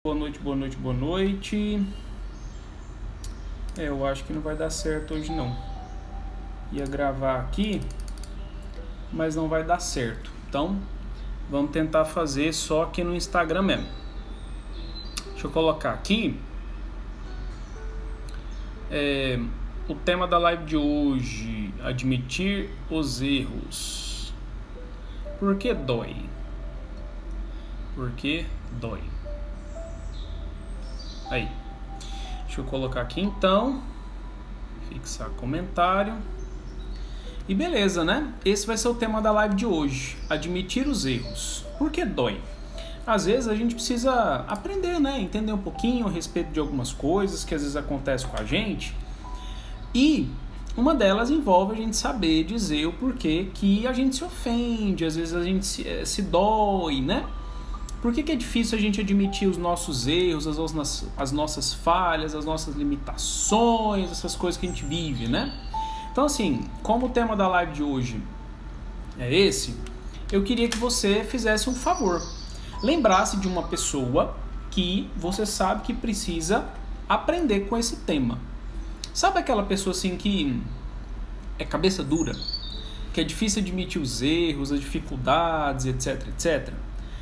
Boa noite, boa noite, boa noite. Eu acho que não vai dar certo hoje não. Ia gravar aqui, mas não vai dar certo. Então, vamos tentar fazer só aqui no Instagram mesmo. Deixa eu colocar aqui. O tema da live de hoje: admitir os erros. Por que dói? Por que dói? Aí, deixa eu colocar aqui então, fixar comentário, e beleza, né? Esse vai ser o tema da live de hoje, admitir os erros. Por que dói? Às vezes a gente precisa aprender, né? Entender um pouquinho a respeito de algumas coisas que às vezes acontecem com a gente, e uma delas envolve a gente saber dizer o porquê que a gente se ofende, às vezes a gente se dói, né? Por que é difícil a gente admitir os nossos erros, as nossas falhas, as nossas limitações, essas coisas que a gente vive, né? Então, assim, como o tema da live de hoje é esse, eu queria que você fizesse um favor. Lembrasse de uma pessoa que você sabe que precisa aprender com esse tema. Sabe aquela pessoa, assim, que é cabeça dura? Que é difícil admitir os erros, as dificuldades, etc, etc?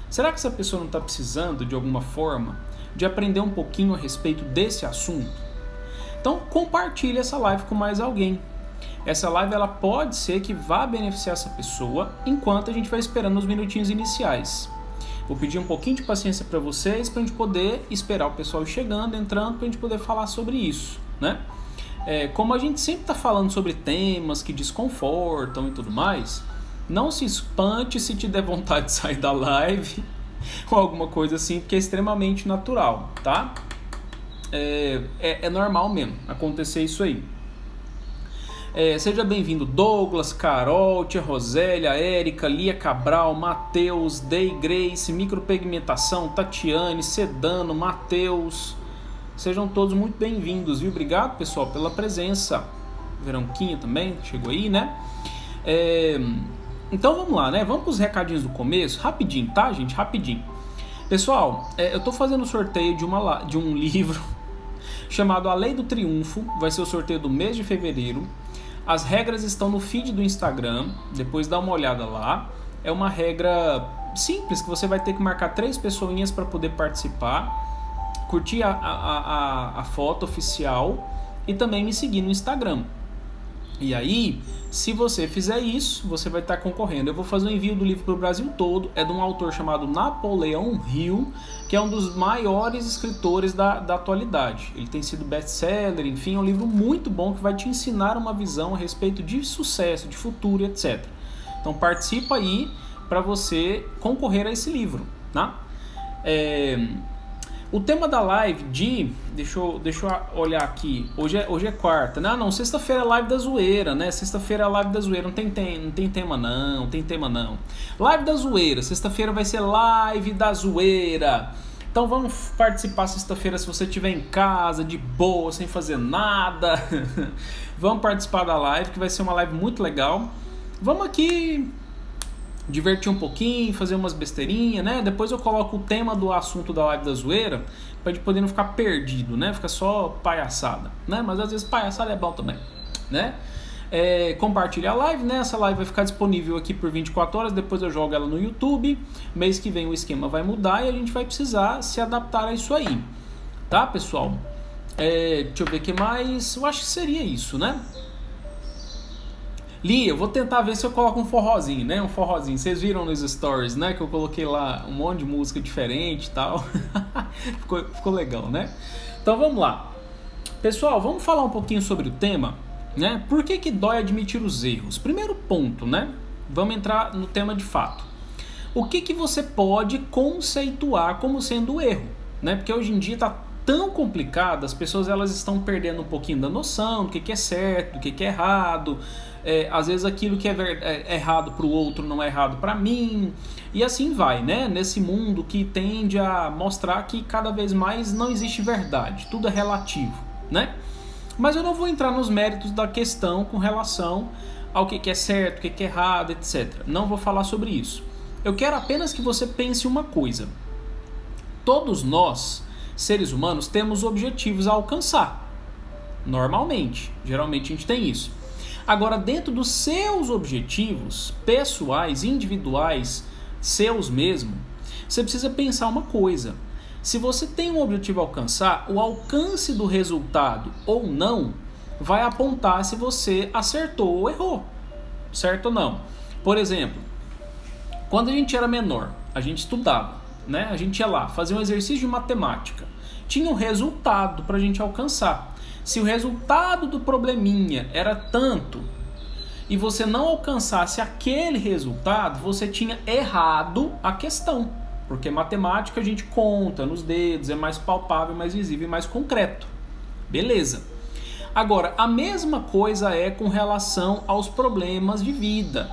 Será que essa pessoa não está precisando, de alguma forma, de aprender um pouquinho a respeito desse assunto? Então, compartilhe essa live com mais alguém. Essa live ela pode ser que vá beneficiar essa pessoa enquanto a gente vai esperando os minutinhos iniciais. Vou pedir um pouquinho de paciência para vocês, para a gente poder esperar o pessoal chegando, entrando, para a gente poder falar sobre isso, né? Como a gente sempre está falando sobre temas que desconfortam e tudo mais, não se espante se te der vontade de sair da live ou alguma coisa assim, porque é extremamente natural, tá? É normal mesmo acontecer isso aí. Seja bem-vindo Douglas, Carol, Tia Rosélia, Érica, Lia Cabral, Matheus, Day Grace, Micropigmentação, Tatiane, Sedano, Matheus. Sejam todos muito bem-vindos, viu? Obrigado, pessoal, pela presença. Veronquinha também chegou aí, né? Então vamos lá, né? Vamos para os recadinhos do começo, rapidinho, tá, gente? Rapidinho. Pessoal, eu tô fazendo sorteio de um livro chamado A Lei do Triunfo. Vai ser o sorteio do mês de fevereiro. As regras estão no feed do Instagram, depois dá uma olhada lá. É uma regra simples, que você vai ter que marcar 3 pessoinhas para poder participar, curtir a foto oficial e também me seguir no Instagram. E aí, se você fizer isso, você vai estar concorrendo. Eu vou fazer o envio do livro para o Brasil todo. É de um autor chamado Napoleão Hill, que é um dos maiores escritores da atualidade. Ele tem sido best-seller, enfim, é um livro muito bom que vai te ensinar uma visão a respeito de sucesso, de futuro, etc. Então participa aí para você concorrer a esse livro, tá? O tema da live de... Deixa eu olhar aqui. Hoje é quarta. Não, sexta-feira é a live da zoeira, né? Sexta-feira é a live da zoeira. Não tem tema não. Live da zoeira. Sexta-feira vai ser live da zoeira. Então vamos participar sexta-feira se você estiver em casa, de boa, sem fazer nada. Vamos participar da live, que vai ser uma live muito legal. Vamos aqui divertir um pouquinho, fazer umas besteirinhas, né? Depois eu coloco o tema do assunto da live da zoeira, pra gente poder não ficar perdido, né? Fica só palhaçada, né? Mas às vezes palhaçada é bom também, né? Compartilha a live, né? Essa live vai ficar disponível aqui por 24 horas, depois eu jogo ela no YouTube. Mês que vem o esquema vai mudar e a gente vai precisar se adaptar a isso aí, tá, pessoal? Deixa eu ver o que mais. Eu acho que seria isso, né? Lia, eu vou tentar ver se eu coloco um forrozinho, né? Um forrozinho. Vocês viram nos stories, né? Que eu coloquei lá um monte de música diferente e tal. ficou legal, né? Então vamos lá. Pessoal, vamos falar um pouquinho sobre o tema, né? Por que dói admitir os erros? Primeiro ponto, né? Vamos entrar no tema de fato. O que você pode conceituar como sendo erro, né? Porque hoje em dia tá tão complicado, as pessoas elas estão perdendo um pouquinho da noção do que é certo, do que é errado. Às vezes aquilo que é errado para o outro não é errado para mim, e assim vai, né? Nesse mundo que tende a mostrar que cada vez mais não existe verdade, tudo é relativo, né? Mas eu não vou entrar nos méritos da questão com relação ao que é certo, o que é errado, etc. Não vou falar sobre isso. Eu quero apenas que você pense uma coisa. Todos nós seres humanos, temos objetivos a alcançar. Normalmente, geralmente a gente tem isso. Agora, dentro dos seus objetivos pessoais, individuais, seus mesmo, você precisa pensar uma coisa. Se você tem um objetivo a alcançar, o alcance do resultado ou não vai apontar se você acertou ou errou. Certo ou não? Por exemplo, quando a gente era menor, a gente estudava, né? A gente ia lá, fazia um exercício de matemática. Tinha um resultado para a gente alcançar. Se o resultado do probleminha era tanto e você não alcançasse aquele resultado, você tinha errado a questão. Porque matemática a gente conta nos dedos, é mais palpável, mais visível e mais concreto. Beleza. Agora, a mesma coisa é com relação aos problemas de vida.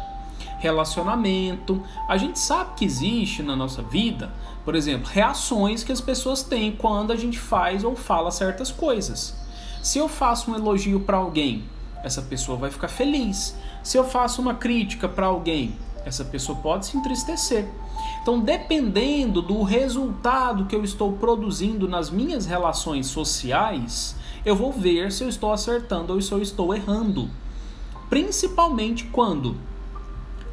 Relacionamento. A gente sabe que existe na nossa vida, por exemplo, reações que as pessoas têm quando a gente faz ou fala certas coisas. Se eu faço um elogio para alguém, essa pessoa vai ficar feliz. Se eu faço uma crítica para alguém, essa pessoa pode se entristecer. Então, dependendo do resultado que eu estou produzindo nas minhas relações sociais, eu vou ver se eu estou acertando ou se eu estou errando. Principalmente quando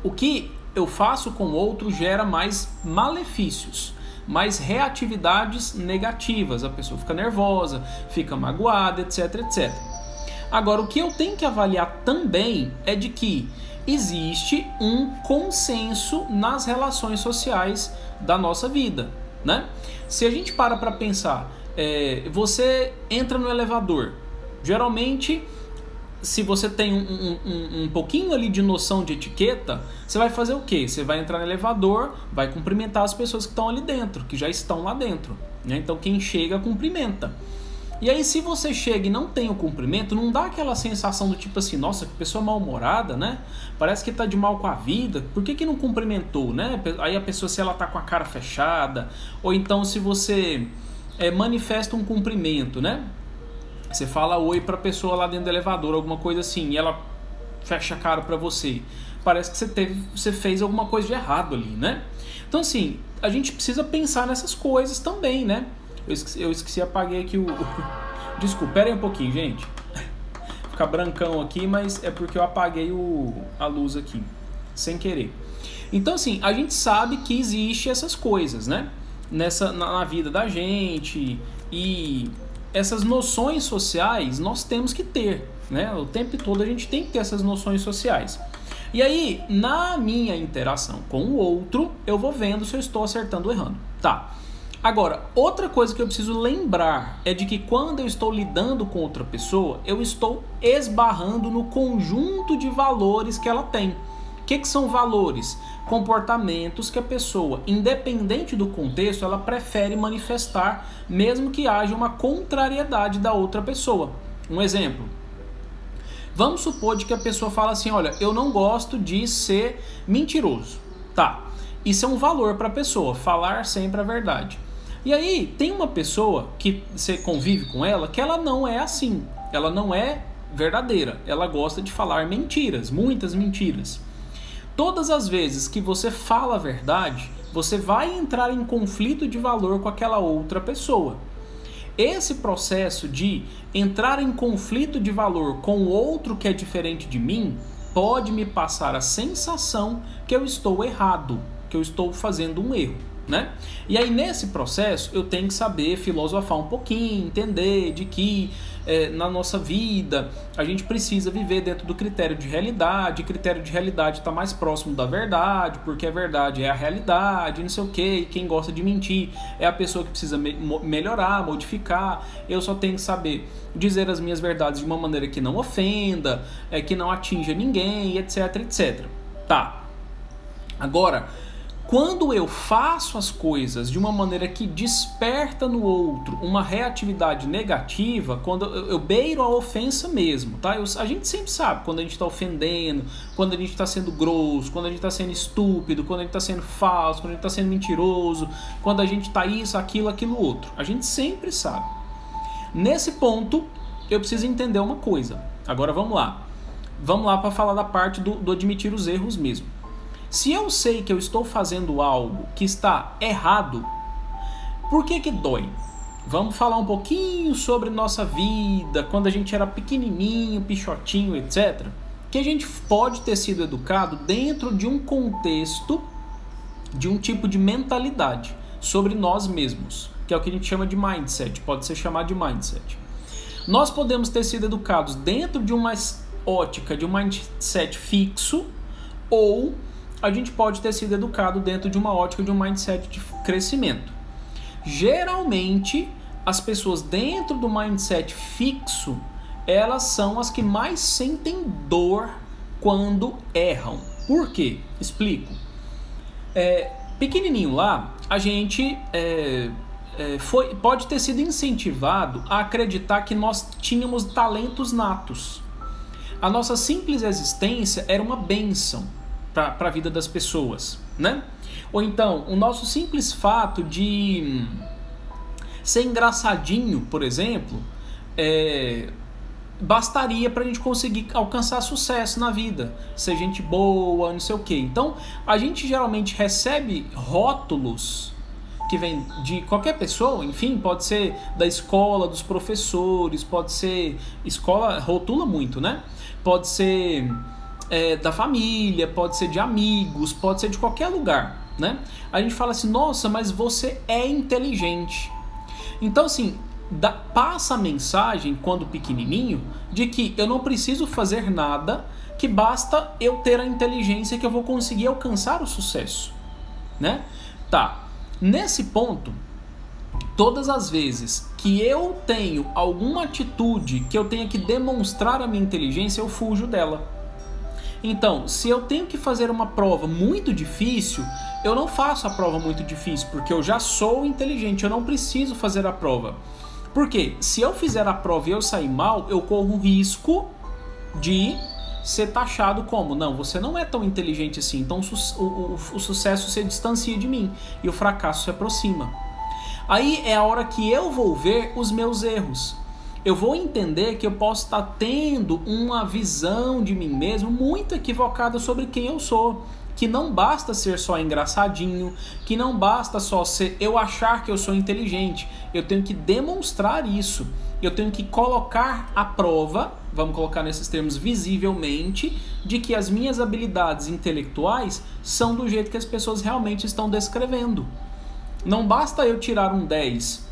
o que eu faço com o outro gera mais malefícios, mais reatividades negativas. A pessoa fica nervosa, fica magoada, etc, etc. Agora, o que eu tenho que avaliar também é de que existe um consenso nas relações sociais da nossa vida, né? Se a gente para pensar, você entra no elevador, geralmente, se você tem um pouquinho ali de noção de etiqueta, você vai fazer o quê? Você vai entrar no elevador, vai cumprimentar as pessoas que estão ali dentro, que já estão lá dentro, né? Então quem chega cumprimenta. E aí, se você chega e não tem o cumprimento, não dá aquela sensação do tipo assim, nossa, que pessoa mal-humorada, né? Parece que tá de mal com a vida, por que não cumprimentou, né? Aí a pessoa, se ela tá com a cara fechada, ou então se você manifesta um cumprimento, né? Você fala oi pra pessoa lá dentro do elevador, alguma coisa assim, e ela fecha a cara pra você. Parece que você fez alguma coisa de errado ali, né? Então, assim, a gente precisa pensar nessas coisas também, né? Eu esqueci, apaguei aqui o... Desculpa, pera aí um pouquinho, gente. Fica brancão aqui, mas é porque eu apaguei a luz aqui, sem querer. Então, assim, a gente sabe que existe essas coisas, né? Na vida da gente. E essas noções sociais nós temos que ter, né? O tempo todo a gente tem que ter essas noções sociais. E aí, na minha interação com o outro, eu vou vendo se eu estou acertando ou errando. Tá. Agora, outra coisa que eu preciso lembrar é de que quando eu estou lidando com outra pessoa, eu estou esbarrando no conjunto de valores que ela tem. O que são valores? Comportamentos que a pessoa, independente do contexto, ela prefere manifestar, mesmo que haja uma contrariedade da outra pessoa. Um exemplo. Vamos supor de que a pessoa fala assim, olha, eu não gosto de ser mentiroso. Tá, isso é um valor para a pessoa, falar sempre a verdade. E aí, tem uma pessoa que você convive com ela, que ela não é assim, ela não é verdadeira, ela gosta de falar mentiras, muitas mentiras. Todas as vezes que você fala a verdade, você vai entrar em conflito de valor com aquela outra pessoa. Esse processo de entrar em conflito de valor com o outro que é diferente de mim, pode me passar a sensação que eu estou errado, que eu estou fazendo um erro, né? E aí nesse processo eu tenho que saber filosofar um pouquinho, entender de que na nossa vida a gente precisa viver dentro do critério de realidade. O critério de realidade está mais próximo da verdade, porque a verdade é a realidade, não sei o que, e quem gosta de mentir é a pessoa que precisa melhorar, modificar. Eu só tenho que saber dizer as minhas verdades de uma maneira que não ofenda, que não atinja ninguém, etc, etc. Tá. Agora, quando eu faço as coisas de uma maneira que desperta no outro uma reatividade negativa, quando eu beiro a ofensa mesmo, tá? A gente sempre sabe quando a gente está ofendendo, quando a gente está sendo grosso, quando a gente está sendo estúpido, quando a gente está sendo falso, quando a gente está sendo mentiroso, quando a gente está isso, aquilo, outro. A gente sempre sabe. Nesse ponto, eu preciso entender uma coisa. Agora vamos lá. Vamos lá para falar da parte do admitir os erros mesmo. Se eu sei que eu estou fazendo algo que está errado, por que dói? Vamos falar um pouquinho sobre nossa vida, quando a gente era pequenininho, pichotinho, etc. Que a gente pode ter sido educado dentro de um contexto, de um tipo de mentalidade sobre nós mesmos, que é o que a gente chama de mindset, pode ser chamado de mindset. Nós podemos ter sido educados dentro de uma ótica, de um mindset fixo, ou a gente pode ter sido educado dentro de uma ótica de um mindset de crescimento. Geralmente, as pessoas dentro do mindset fixo, elas são as que mais sentem dor quando erram. Por quê? Explico. Pequenininho lá, a gente pode ter sido incentivado a acreditar que nós tínhamos talentos natos. A nossa simples existência era uma bênção para a vida das pessoas, né? Ou então, o nosso simples fato de ser engraçadinho, por exemplo, bastaria para a gente conseguir alcançar sucesso na vida, ser gente boa, não sei o quê. Então, a gente geralmente recebe rótulos que vem de qualquer pessoa, enfim, pode ser da escola, dos professores, pode ser... Escola rotula muito, né? Pode ser da família, pode ser de amigos, pode ser de qualquer lugar, né? A gente fala assim, nossa, mas você é inteligente. Então, assim, passa a mensagem, quando pequenininho, de que eu não preciso fazer nada, que basta eu ter a inteligência que eu vou conseguir alcançar o sucesso, né? Tá, nesse ponto, todas as vezes que eu tenho alguma atitude que eu tenha que demonstrar a minha inteligência, eu fujo dela. Então, se eu tenho que fazer uma prova muito difícil, eu não faço a prova muito difícil, porque eu já sou inteligente, eu não preciso fazer a prova. Por quê? Se eu fizer a prova e eu sair mal, eu corro o risco de ser taxado como, não, você não é tão inteligente assim, então o sucesso se distancia de mim e o fracasso se aproxima. Aí é a hora que eu vou ver os meus erros. Eu vou entender que eu posso estar tendo uma visão de mim mesmo muito equivocada sobre quem eu sou. Que não basta ser só engraçadinho, que não basta só eu achar que eu sou inteligente. Eu tenho que demonstrar isso. Eu tenho que colocar à prova, vamos colocar nesses termos visivelmente, de que as minhas habilidades intelectuais são do jeito que as pessoas realmente estão descrevendo. Não basta eu tirar um 10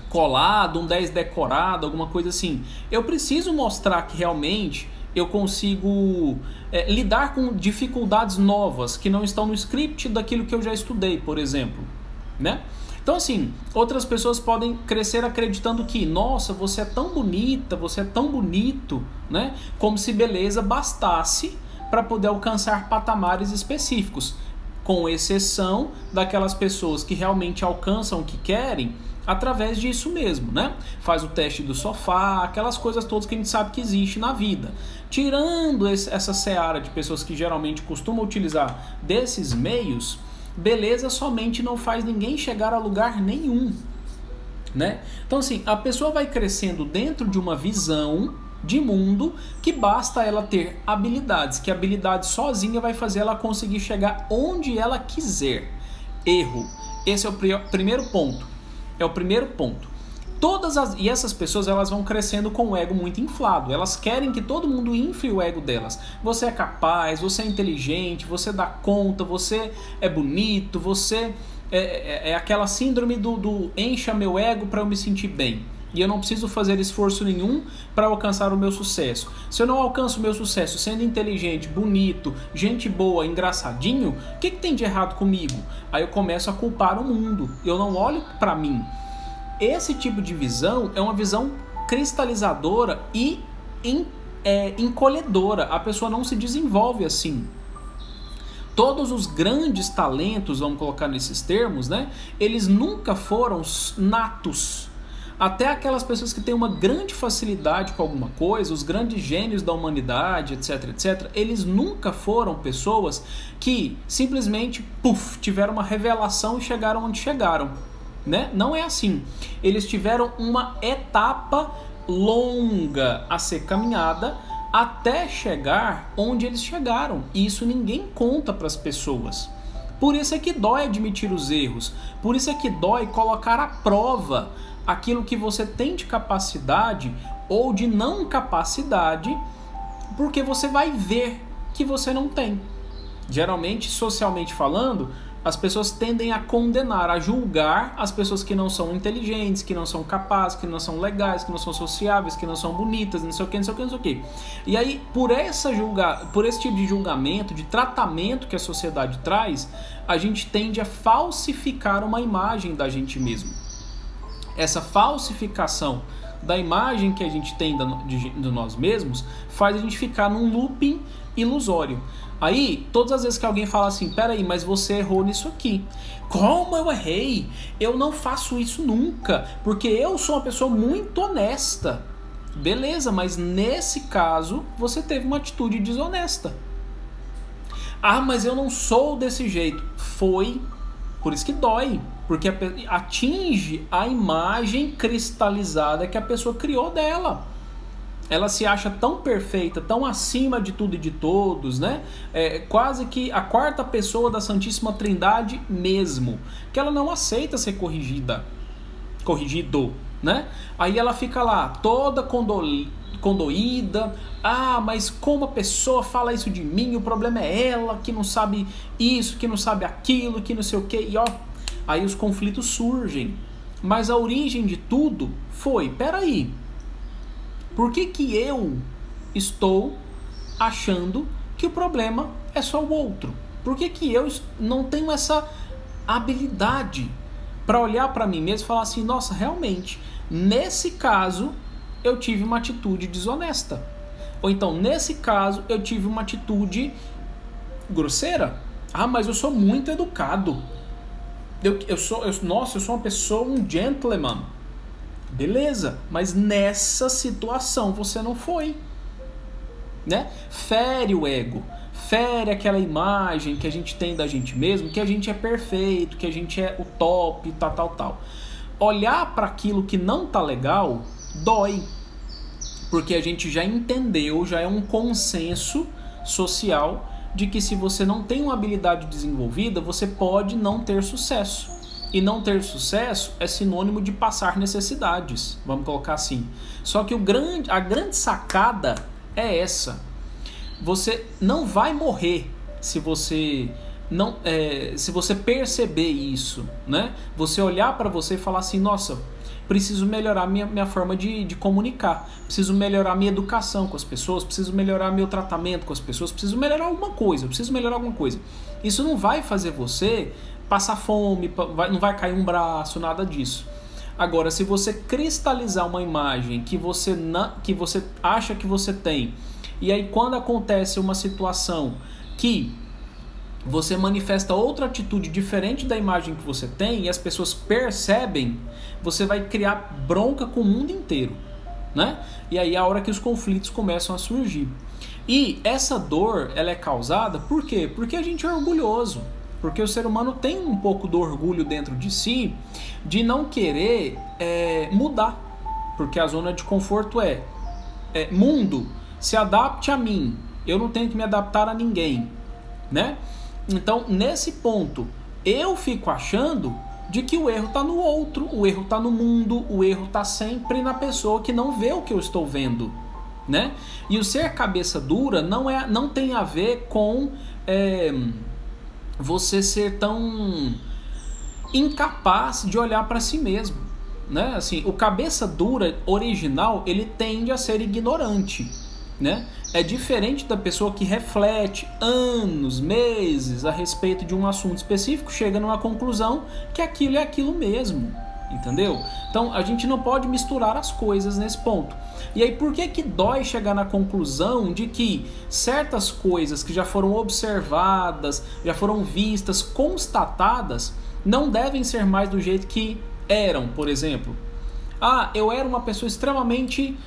colado, um 10 decorado, alguma coisa assim. Eu preciso mostrar que realmente eu consigo lidar com dificuldades novas que não estão no script daquilo que eu já estudei, por exemplo, né? Então, assim, outras pessoas podem crescer acreditando que, nossa, você é tão bonita, você é tão bonito, né? Como se beleza bastasse para poder alcançar patamares específicos, com exceção daquelas pessoas que realmente alcançam o que querem através disso mesmo, né? Faz o teste do sofá, aquelas coisas todas que a gente sabe que existe na vida. Tirando essa seara de pessoas que geralmente costumam utilizar desses meios, beleza somente não faz ninguém chegar a lugar nenhum, né? Então, assim, a pessoa vai crescendo dentro de uma visão de mundo que basta ela ter habilidades, que a habilidade sozinha vai fazer ela conseguir chegar onde ela quiser. Erro. Esse é o primeiro ponto. É o primeiro ponto. E essas pessoas, elas vão crescendo com o ego muito inflado. Elas querem que todo mundo infle o ego delas. Você é capaz, você é inteligente, você dá conta, você é bonito, você é aquela síndrome do encha meu ego para eu me sentir bem. E eu não preciso fazer esforço nenhum para alcançar o meu sucesso. Se eu não alcanço o meu sucesso sendo inteligente, bonito, gente boa, engraçadinho, o que tem de errado comigo? Aí eu começo a culpar o mundo. Eu não olho para mim. Esse tipo de visão é uma visão cristalizadora e encolhedora. A pessoa não se desenvolve assim. Todos os grandes talentos, vamos colocar nesses termos, né? Eles nunca foram natos. Até aquelas pessoas que têm uma grande facilidade com alguma coisa, os grandes gênios da humanidade, etc, etc, eles nunca foram pessoas que simplesmente, tiveram uma revelação e chegaram onde chegaram, né? Não é assim. Eles tiveram uma etapa longa a ser caminhada até chegar onde eles chegaram. E isso ninguém conta para as pessoas. Por isso é que dói admitir os erros. Por isso é que dói colocar à prova aquilo que você tem de capacidade ou de não capacidade, porque você vai ver que você não tem. Geralmente, socialmente falando, as pessoas tendem a condenar, a julgar as pessoas que não são inteligentes, que não são capazes, que não são legais, que não são sociáveis, que não são bonitas, não sei o que, não sei o que, não sei o que. E aí, por esse tipo de julgamento, de tratamento que a sociedade traz, a gente tende a falsificar uma imagem da gente mesmo. Essa falsificação da imagem que a gente tem de nós mesmos faz a gente ficar num looping ilusório. Aí, todas as vezes que alguém fala assim, peraí, mas você errou nisso aqui. Como eu errei? Eu não faço isso nunca, porque eu sou uma pessoa muito honesta. Beleza, mas nesse caso, você teve uma atitude desonesta. Ah, mas eu não sou desse jeito. Foi, por isso que dói, porque atinge a imagem cristalizada que a pessoa criou dela. Ela se acha tão perfeita, tão acima de tudo e de todos, né? Quase que a quarta pessoa da Santíssima Trindade mesmo, que ela não aceita ser corrigido, né? Aí ela fica lá, toda condoída. Ah, mas como a pessoa fala isso de mim? O problema é ela, que não sabe isso, que não sabe aquilo, que não sei o que. E ó, aí os conflitos surgem. Mas a origem de tudo foi, peraí, por que que eu estou achando que o problema é só o outro? Por que que eu não tenho essa habilidade para olhar para mim mesmo e falar assim, nossa, realmente, nesse caso eu tive uma atitude desonesta. Ou então, nesse caso, eu tive uma atitude grosseira. Ah, mas eu sou muito educado. Eu sou uma pessoa, um gentleman. Beleza, mas nessa situação você não foi, né? Fere o ego, fere aquela imagem que a gente tem da gente mesmo, que a gente é perfeito, que a gente é o top, tal. Olhar para aquilo que não tá legal dói, porque a gente já entendeu, já é um consenso social de que se você não tem uma habilidade desenvolvida, você pode não ter sucesso. E não ter sucesso é sinônimo de passar necessidades, vamos colocar assim. Só que a grande sacada é essa. Você não vai morrer se você perceber isso, né? Você olhar para você e falar assim, nossa, preciso melhorar minha forma de comunicar, preciso melhorar minha educação com as pessoas, preciso melhorar meu tratamento com as pessoas, preciso melhorar alguma coisa. Isso não vai fazer você passar fome, não vai cair um braço, nada disso. Agora, se você cristalizar uma imagem que você acha que você tem, e aí quando acontece uma situação que você manifesta outra atitude diferente da imagem que você tem, e as pessoas percebem, você vai criar bronca com o mundo inteiro, né? E aí é a hora que os conflitos começam a surgir. E essa dor, ela é causada por quê? Porque a gente é orgulhoso. Porque o ser humano tem um pouco do orgulho dentro de si de não querer mudar. Porque a zona de conforto é mundo, se adapte a mim, eu não tenho que me adaptar a ninguém, né? Então, nesse ponto, eu fico achando de que o erro está no outro, o erro está no mundo, o erro está sempre na pessoa que não vê o que eu estou vendo, né? E o ser cabeça dura não tem a ver com você ser tão incapaz de olhar para si mesmo, né? Assim, o cabeça dura original, ele tende a ser ignorante, né? É diferente da pessoa que reflete anos, meses a respeito de um assunto específico, chega numa conclusão que aquilo é aquilo mesmo, entendeu? Então a gente não pode misturar as coisas nesse ponto. E aí por que dói chegar na conclusão de que certas coisas que já foram observadas, já foram vistas, constatadas, não devem ser mais do jeito que eram? Por exemplo, eu era uma pessoa extremamente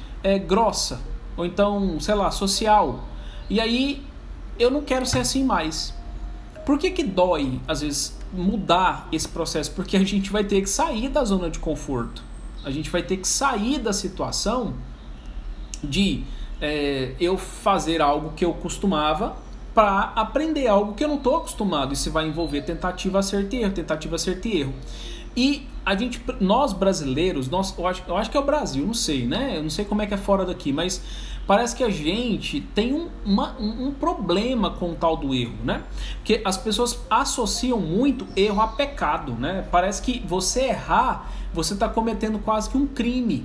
grossa, ou então, sei lá, social, e aí eu não quero ser assim mais. Por que dói, às vezes, mudar esse processo? Porque a gente vai ter que sair da zona de conforto. A gente vai ter que sair da situação de eu fazer algo que eu costumava para aprender algo que eu não estou acostumado. Isso vai envolver tentativa, acerto e erro, tentativa, acerto e erro. E nós brasileiros, eu acho que é o Brasil, não sei, né? Eu não sei como é que é fora daqui, mas parece que a gente tem um problema com o tal do erro, né? Porque as pessoas associam muito erro a pecado, né? Parece que você errar, você está cometendo quase que um crime.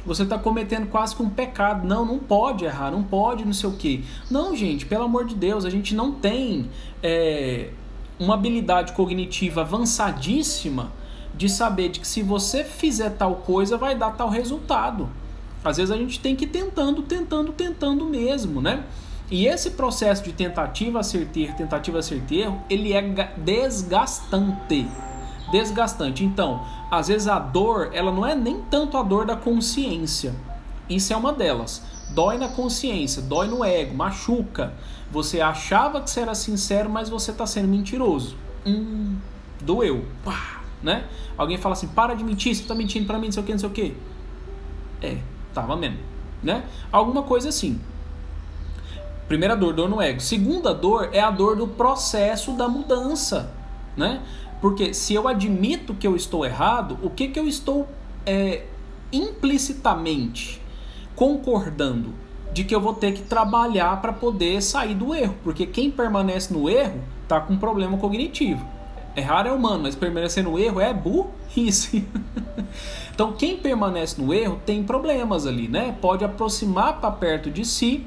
Você está cometendo quase que um pecado. Não pode errar, não pode não sei o quê. Não, gente, pelo amor de Deus, a gente não tem uma habilidade cognitiva avançadíssima de saber de que se você fizer tal coisa, vai dar tal resultado. Às vezes a gente tem que ir tentando mesmo, né? E esse processo de tentativa, acerto, erro, ele é desgastante. Então, às vezes a dor, ela não é nem tanto a dor da consciência. Isso é uma delas. Dói na consciência, dói no ego, machuca. Você achava que você era sincero, mas você está sendo mentiroso. Doeu. Pá, né? Alguém fala assim, para de mentir, você está mentindo para mim, não sei o que. Tava mesmo, né? Alguma coisa assim. Primeira dor no ego. Segunda dor é a dor do processo da mudança, né? Porque se eu admito que eu estou errado, o que eu estou implicitamente concordando? De que eu vou ter que trabalhar para poder sair do erro. Porque quem permanece no erro está com problema cognitivo. Errar é humano, mas permanecer no erro é burrice. Então quem permanece no erro tem problemas ali, né? Pode aproximar para perto de si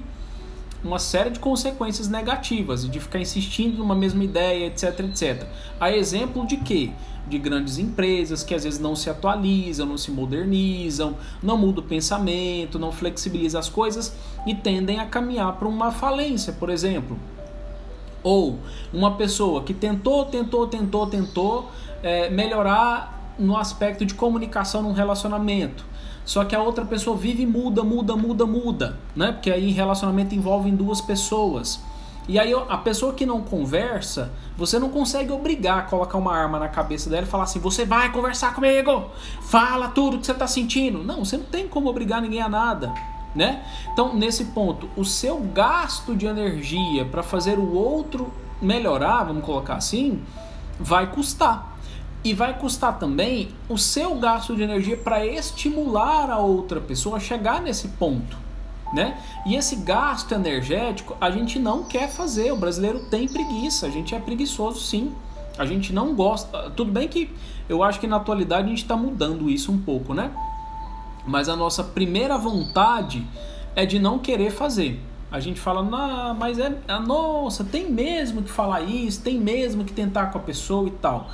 uma série de consequências negativas, de ficar insistindo numa mesma ideia, etc. A exemplo de quê? De grandes empresas que às vezes não se atualizam, não se modernizam, não mudam o pensamento, não flexibilizam as coisas e tendem a caminhar para uma falência, por exemplo. Ou uma pessoa que tentou melhorar no aspecto de comunicação num relacionamento. Só que a outra pessoa vive e muda, né? Porque aí relacionamento envolve duas pessoas. E aí a pessoa que não conversa, você não consegue obrigar a colocar uma arma na cabeça dela e falar assim, você vai conversar comigo, fala tudo que você está sentindo. Não, você não tem como obrigar ninguém a nada, né? Então, nesse ponto, o seu gasto de energia para fazer o outro melhorar, vamos colocar assim, vai custar. E vai custar também o seu gasto de energia para estimular a outra pessoa a chegar nesse ponto, né? E esse gasto energético a gente não quer fazer. O brasileiro tem preguiça, a gente é preguiçoso sim. A gente não gosta. Tudo bem que eu acho que na atualidade a gente está mudando isso um pouco, né? Mas a nossa primeira vontade é de não querer fazer. A gente fala, nossa, tem mesmo que falar isso, tem mesmo que tentar com a pessoa e tal.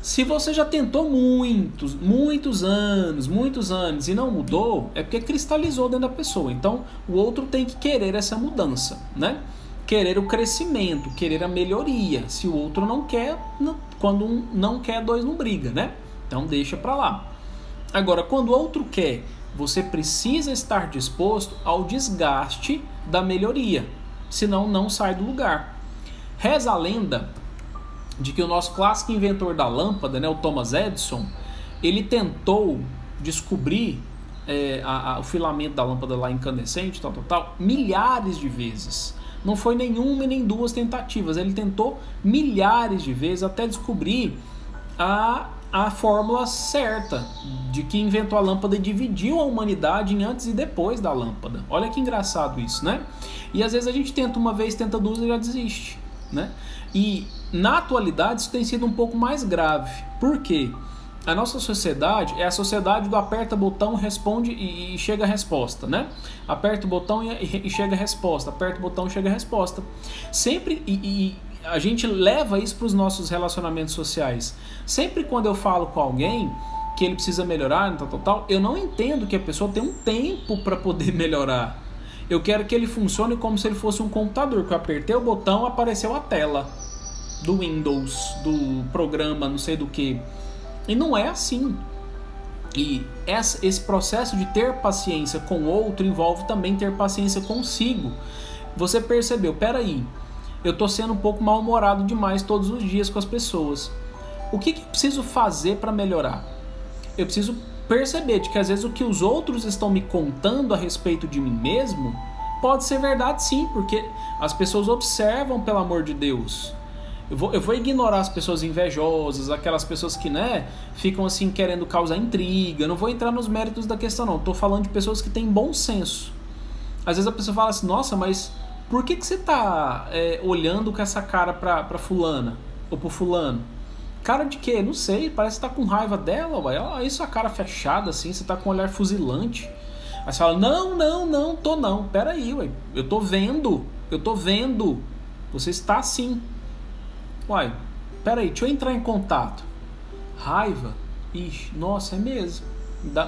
Se você já tentou muitos anos e não mudou, é porque cristalizou dentro da pessoa. Então, o outro tem que querer essa mudança, né? Querer o crescimento, querer a melhoria. Se o outro não quer, quando um não quer, dois não briga, né? Então, deixa pra lá. Agora, quando o outro quer, você precisa estar disposto ao desgaste da melhoria. Senão, não sai do lugar. Reza a lenda de que o nosso clássico inventor da lâmpada, né, o Thomas Edison, ele tentou descobrir o filamento da lâmpada lá incandescente, tal, milhares de vezes. Não foi nenhuma e nem duas tentativas, ele tentou milhares de vezes até descobrir a fórmula certa de que inventou a lâmpada e dividiu a humanidade em antes e depois da lâmpada. Olha que engraçado isso, né? E às vezes a gente tenta uma vez, tenta duas e já desiste, né? E na atualidade isso tem sido um pouco mais grave. Por quê? A nossa sociedade é a sociedade do aperta botão, responde e chega a resposta, né? Aperta o botão e chega a resposta, aperta o botão e chega a resposta. Sempre, e a gente leva isso para os nossos relacionamentos sociais. Sempre quando eu falo com alguém que ele precisa melhorar, eu não entendo que a pessoa tem um tempo para poder melhorar. Eu quero que ele funcione como se ele fosse um computador, que eu apertei o botão, apareceu a tela do Windows, do programa, não sei do que. E não é assim. E esse processo de ter paciência com o outro envolve também ter paciência consigo. Você percebeu, peraí, eu tô sendo um pouco mal-humorado demais todos os dias com as pessoas. O que eu preciso fazer para melhorar? Eu preciso perceber de que às vezes o que os outros estão me contando a respeito de mim mesmo pode ser verdade sim, porque as pessoas observam, pelo amor de Deus. Eu vou ignorar as pessoas invejosas, aquelas pessoas que, né, ficam assim querendo causar intriga. Eu não vou entrar nos méritos da questão, não. Estou falando de pessoas que têm bom senso. Às vezes a pessoa fala assim, nossa, mas por que você tá olhando com essa cara pra fulana? Ou pro fulano? Cara de quê? Não sei, parece que tá com raiva dela, ué. Olha isso, a cara fechada assim, você tá com um olhar fuzilante. Aí você fala, não, tô não. Pera aí, ué, eu tô vendo. Você está assim. Uai, pera aí, deixa eu entrar em contato. Raiva? Ixi, nossa, é mesmo.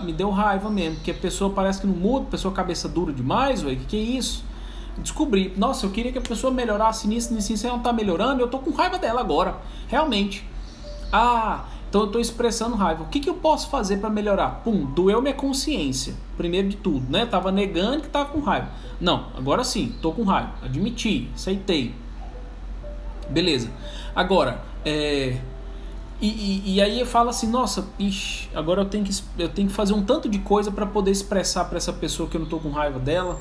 Me deu raiva mesmo, porque a pessoa parece que não muda, a pessoa cabeça dura demais, ué, que é isso? Descobri, nossa, eu queria que a pessoa melhorasse nisso, você não tá melhorando, eu tô com raiva dela agora, realmente. Ah, então eu tô expressando raiva. O que eu posso fazer para melhorar? Pum, doeu minha consciência, primeiro de tudo, né? Tava negando que tava com raiva. Não, agora sim, tô com raiva, admiti, aceitei. Beleza. Agora, e aí eu falo assim, nossa, ixi, agora eu tenho que fazer um tanto de coisa para poder expressar para essa pessoa que eu não tô com raiva dela.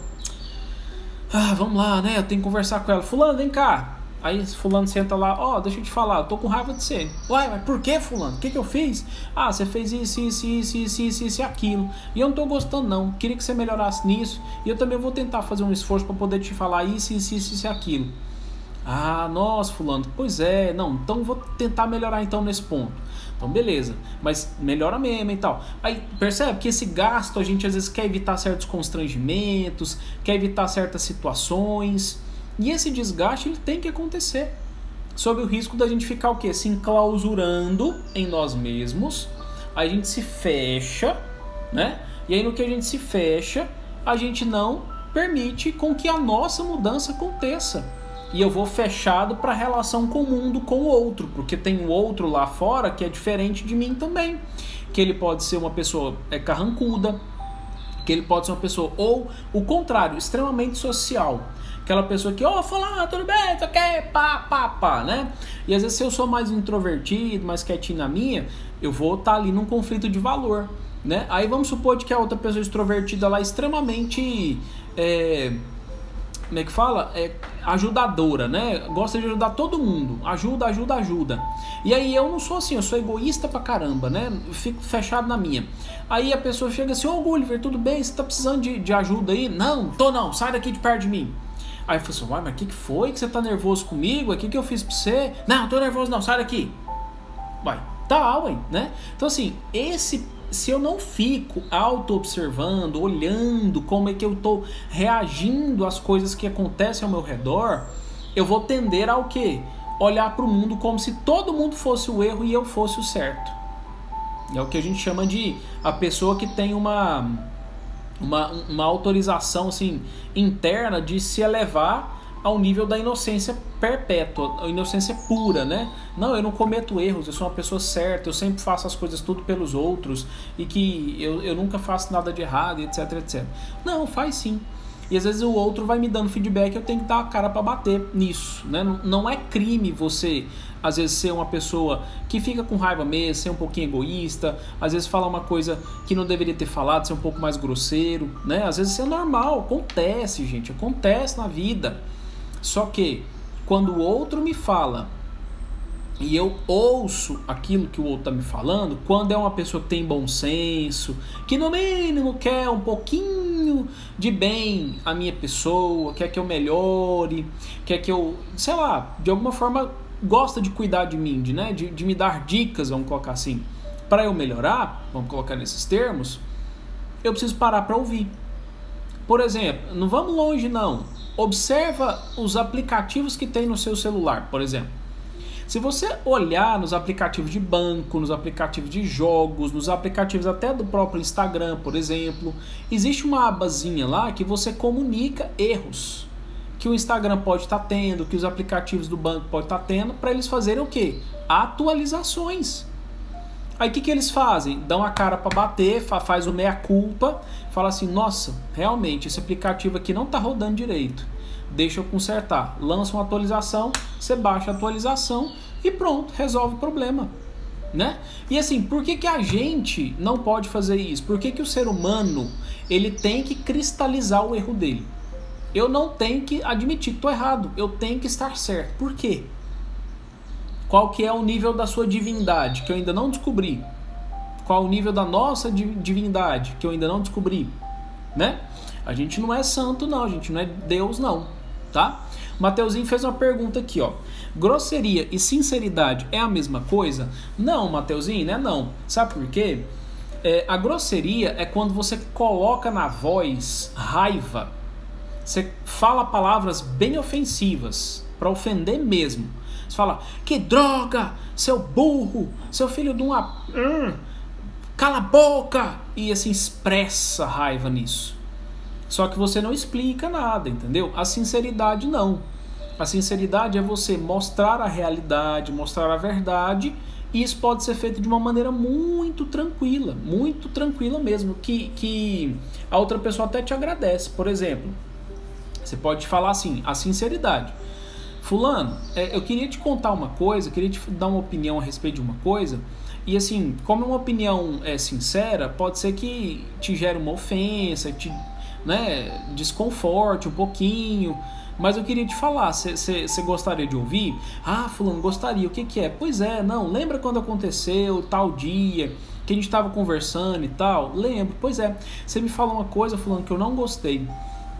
Ah, vamos lá, né? Eu tenho que conversar com ela. Fulano, vem cá. Aí fulano senta lá, ó, deixa eu te falar, eu tô com raiva de você. Uai, mas por que, fulano? O que eu fiz? Ah, você fez isso e aquilo. E eu não tô gostando não, queria que você melhorasse nisso. E eu também vou tentar fazer um esforço para poder te falar isso e aquilo. Ah, nossa, fulano, pois é, não, então vou tentar melhorar então nesse ponto. Então beleza, mas melhora mesmo e tal. Aí percebe que esse gasto a gente às vezes quer evitar certos constrangimentos, quer evitar certas situações. E esse desgaste ele tem que acontecer, sob o risco da gente ficar o quê? Se enclausurando em nós mesmos. Aí a gente se fecha, né? E aí no que a gente se fecha, a gente não permite com que a nossa mudança aconteça. E eu vou fechado para a relação com o mundo, com o outro, porque tem um outro lá fora que é diferente de mim também. Que ele pode ser uma pessoa carrancuda, que ele pode ser uma pessoa, ou o contrário, extremamente social. Aquela pessoa que, fulano, tudo bem, tu quer, pá, né? E às vezes se eu sou mais introvertido, mais quietinho na minha, eu vou estar ali num conflito de valor, né? Aí vamos supor que a outra pessoa extrovertida lá é extremamente... como é que fala? Ajudadora, né? Gosta de ajudar todo mundo. Ajuda. E aí eu não sou assim, eu sou egoísta pra caramba, né? Eu fico fechado na minha. Aí a pessoa chega assim, Gulliver, tudo bem? Você tá precisando de ajuda aí? Não, tô não, sai daqui de perto de mim. Aí eu falo assim, uai, mas o que foi que você tá nervoso comigo? O que eu fiz pra você? Não, tô nervoso não, sai daqui. Uai, né? Então assim, se eu não fico auto-observando, olhando como é que eu estou reagindo às coisas que acontecem ao meu redor, eu vou tender ao quê? Olhar para o mundo como se todo mundo fosse o erro e eu fosse o certo. É o que a gente chama de a pessoa que tem uma autorização assim, interna de se elevar ao nível da inocência perpétua, a inocência pura, né? Não, eu não cometo erros, eu sou uma pessoa certa, eu sempre faço as coisas tudo pelos outros e que eu nunca faço nada de errado, etc. Não, faz sim. E às vezes o outro vai me dando feedback, eu tenho que dar a cara para bater nisso, né? Não é crime você, às vezes, ser uma pessoa que fica com raiva mesmo, ser um pouquinho egoísta, às vezes falar uma coisa que não deveria ter falado, ser um pouco mais grosseiro, né? Às vezes isso é normal, acontece, gente, acontece na vida. Só que quando o outro me fala e eu ouço aquilo que o outro está me falando, quando é uma pessoa que tem bom senso, que no mínimo quer um pouquinho de bem a minha pessoa, quer que eu melhore, quer que eu, sei lá, de alguma forma gosta de cuidar de mim, de me dar dicas, vamos colocar assim, para eu melhorar, vamos colocar nesses termos, eu preciso parar para ouvir. Por exemplo, não vamos longe não, observa os aplicativos que tem no seu celular, por exemplo. Se você olhar nos aplicativos de banco, nos aplicativos de jogos, nos aplicativos até do próprio Instagram, por exemplo, existe uma abazinha lá que você comunica erros que o Instagram pode estar tendo, que os aplicativos do banco podem estar tendo, para eles fazerem o quê? Atualizações. Aí o que eles fazem? Dão a cara para bater, faz o meia-culpa, fala assim, nossa, realmente esse aplicativo aqui não está rodando direito, deixa eu consertar. Lança uma atualização, você baixa a atualização e pronto, resolve o problema, né? E assim, por que a gente não pode fazer isso? Por que o ser humano ele tem que cristalizar o erro dele? Eu não tenho que admitir que estou errado, eu tenho que estar certo. Por quê? Qual que é o nível da sua divindade, que eu ainda não descobri? Qual o nível da nossa divindade, que eu ainda não descobri? Né? A gente não é santo não, a gente não é Deus não, tá? Mateuzinho fez uma pergunta aqui, ó. Grosseria e sinceridade é a mesma coisa? Não, Mateuzinho, né? Não. Sabe por quê? A grosseria é quando você coloca na voz raiva. Você fala palavras bem ofensivas, para ofender mesmo. Você fala, que droga, seu burro, seu filho de uma... cala a boca! E assim, expressa raiva nisso. Só que você não explica nada, entendeu? A sinceridade não. A sinceridade é você mostrar a realidade, mostrar a verdade, e isso pode ser feito de uma maneira muito tranquila mesmo, que a outra pessoa até te agradece. Por exemplo, você pode falar assim, a sinceridade. Fulano, eu queria te contar uma coisa, queria te dar uma opinião a respeito de uma coisa, e assim, como uma opinião sincera, pode ser que te gere uma ofensa, te desconforte um pouquinho, mas eu queria te falar, você gostaria de ouvir? Ah, fulano, gostaria, o que é? Pois é, não, lembra quando aconteceu tal dia, que a gente estava conversando e tal? Lembro, pois é, você me falou uma coisa, fulano, que eu não gostei.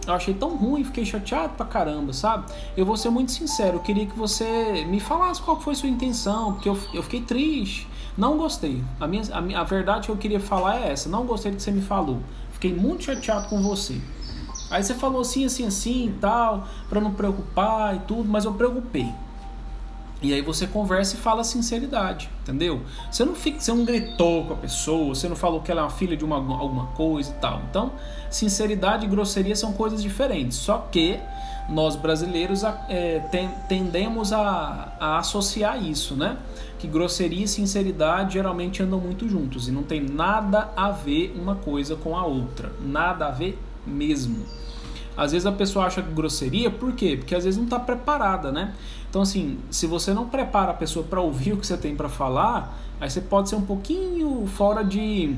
Eu achei tão ruim, fiquei chateado pra caramba, sabe? Eu vou ser muito sincero, eu queria que você me falasse qual foi a sua intenção, porque eu fiquei triste, não gostei. A verdade que eu queria falar é essa, não gostei do que você me falou. Fiquei muito chateado com você. Aí você falou assim e tal, pra não preocupar e tudo, mas eu preocupei. E aí você conversa e fala a sinceridade, entendeu? Você não gritou com a pessoa, você não falou que ela é uma filha de alguma coisa e tal. Então, sinceridade e grosseria são coisas diferentes. Só que nós brasileiros tendemos a associar isso, né? Que grosseria e sinceridade geralmente andam muito juntos e não tem nada a ver uma coisa com a outra. Nada a ver mesmo. Às vezes a pessoa acha grosseria, por quê? Porque às vezes não está preparada, né? Então assim, se você não prepara a pessoa para ouvir o que você tem para falar, aí você pode ser um pouquinho fora de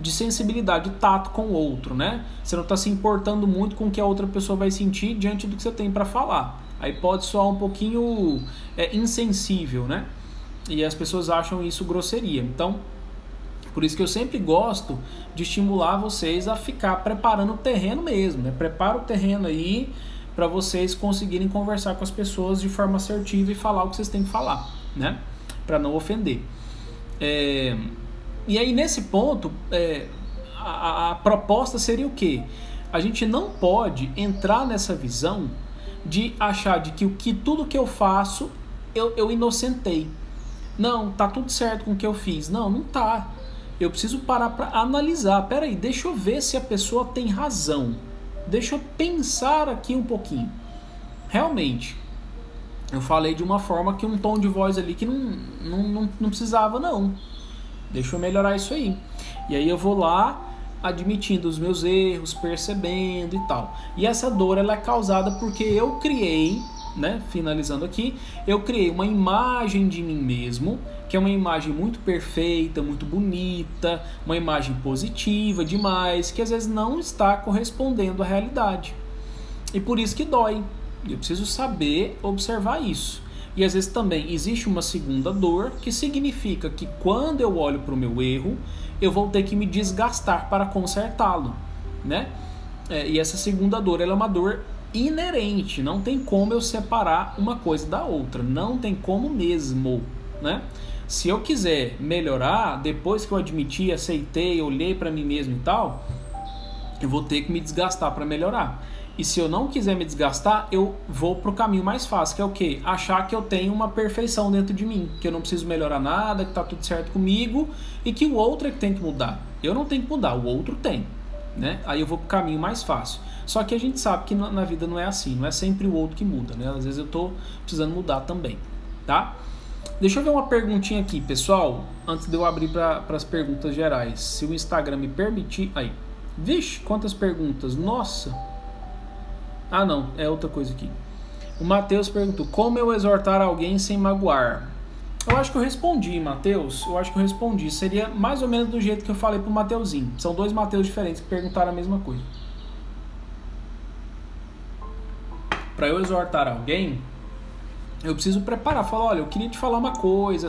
sensibilidade, de tato com o outro, né? Você não está se importando muito com o que a outra pessoa vai sentir diante do que você tem para falar. Aí pode soar um pouquinho insensível, né? E as pessoas acham isso grosseria. Então, por isso que eu sempre gosto de estimular vocês a ficar preparando o terreno mesmo, né? Prepara o terreno aí para vocês conseguirem conversar com as pessoas de forma assertiva e falar o que vocês têm que falar, né? Para não ofender. E aí nesse ponto, a proposta seria o quê? A gente não pode entrar nessa visão de achar de que tudo que eu faço eu inocentei. Não, tá tudo certo com o que eu fiz. Não, não tá. Eu preciso parar para analisar. Peraí, deixa eu ver se a pessoa tem razão. Deixa eu pensar aqui um pouquinho. Realmente, eu falei de uma forma que um tom de voz ali que não precisava não. Deixa eu melhorar isso aí. E aí eu vou lá admitindo os meus erros, percebendo e tal. E essa dor ela é causada porque eu criei, né, finalizando aqui, eu criei uma imagem de mim mesmo, que é uma imagem muito perfeita, muito bonita, uma imagem positiva demais, que às vezes não está correspondendo à realidade. E por isso que dói. Eu preciso saber observar isso. E às vezes também existe uma segunda dor, que significa que quando eu olho para o meu erro, eu vou ter que me desgastar para consertá-lo, né? E essa segunda dor, ela é uma dor inerente, não tem como eu separar uma coisa da outra, não tem como mesmo, né? Se eu quiser melhorar, depois que eu admiti, aceitei, olhei para mim mesmo e tal, eu vou ter que me desgastar para melhorar. E se eu não quiser me desgastar, eu vou pro caminho mais fácil, que é o quê? Achar que eu tenho uma perfeição dentro de mim, que eu não preciso melhorar nada, que tá tudo certo comigo e que o outro é que tem que mudar. Eu não tenho que mudar, o outro tem, né? Aí eu vou pro caminho mais fácil. Só que a gente sabe que na vida não é assim, não é sempre o outro que muda, né? Às vezes eu tô precisando mudar também, tá? Deixa eu ver uma perguntinha aqui, pessoal, antes de eu abrir para as perguntas gerais. Se o Instagram me permitir... Aí, vixe, quantas perguntas, nossa... Ah, não, é outra coisa aqui. O Matheus perguntou, como eu exortar alguém sem magoar? Eu acho que eu respondi, Matheus. Eu acho que eu respondi. Seria mais ou menos do jeito que eu falei pro Mateuzinho. São dois Mateus diferentes que perguntaram a mesma coisa. Para eu exortar alguém, eu preciso preparar, falar, olha, eu queria te falar uma coisa,